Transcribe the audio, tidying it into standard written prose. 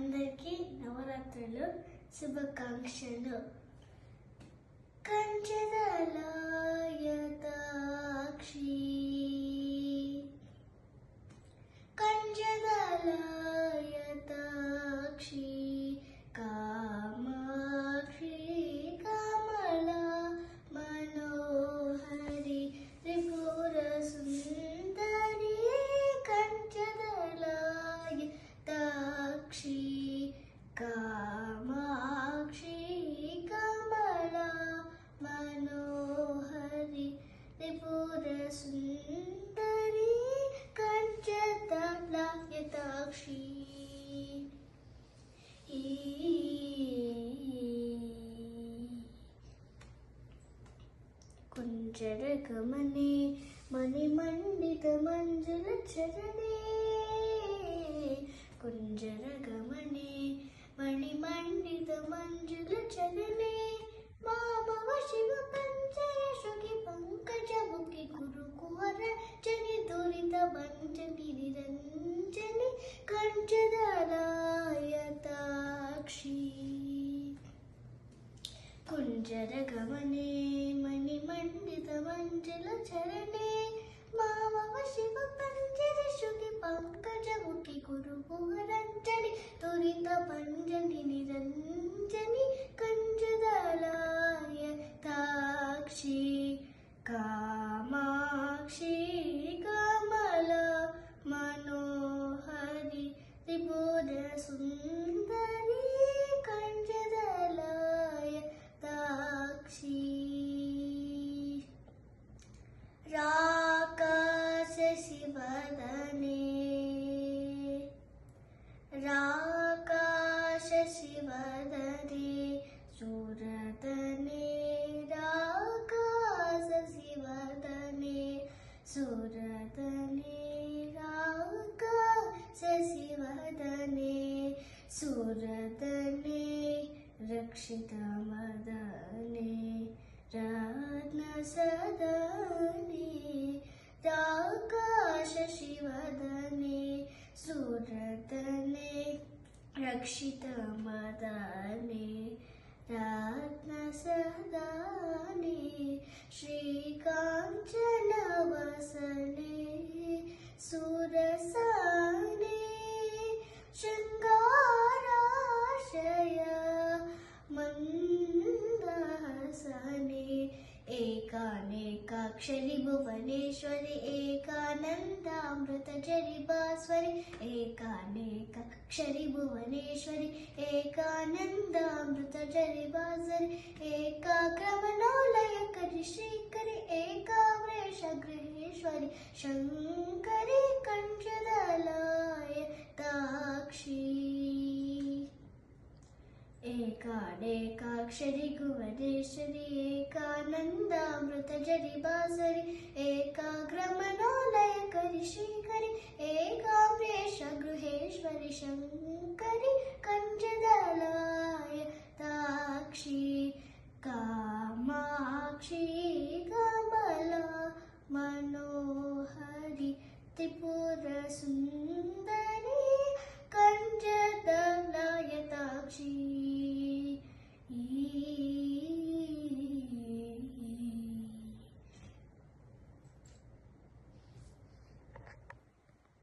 అందరికీ నవరాత్రులు శుభాకాంక్షలు. కంచదలాయతాక్షి కంచదలాయతాక్షి కామాక్షి కమలా మనోహరి త్రిపుర సుందరి కంచదలాయతాక్షి కామాక్షి కమలా మనోహరి త్రిపుర సుందరి కంచదలాయతాక్షి. కుంజరగమనే మణిమండిత మంజుల చరణే కుంజరగమనే మణిమండిత మంజుల చరణే మామవ శివ పంచరషుకి పంకజముఖి కురుకువరజని దురిత భంజని నిరంజని కంచదలాయతాక్షి. కుంజరగమనే మణిమండిత మంజుల చరణే మామవ శివ పంచరషుకి పంకజముఖి కురుకువరజని దురిత భంజని నిరంజని కంచదలాయతాక్షి కామాక్షి కమలా మనోహరి త్రిపుర సుందరి కంచదలాయతాక్షి. రాకాశ శివదనే రాకాశ శివదనే సురదనే రాకాశ శివదనే సురదనే రాకాశ శివదనే సురదనే రక్షిత మదనే రత్న సదనే రాకాశ శివదనే సురదనే రక్షిత మదనే రత్న సదనే శ్రీకాంచన వసనే సురసనే శృంగారాశయ మందహసనే ఏకానేకాక్షరి భువనేశ్వరి ఏకానందామృత జరిబాస్వరి ఏకానేకాక్షరి భువనేశ్వరి ఏకానందామృత జరిబాస్వరి ఏకాగ్రమణోలయకరి శ్రీకరి ఏకావ్రేష గృహేశ్వరి శంకరి కంచదలాయతాక్షి. ఏకానేకాక్షరి భువనేశ్వరి ఏకానందామృత జరిబాస్వరి ఏకాగ్రమణోలయకరి శ్రీకరి ఏకా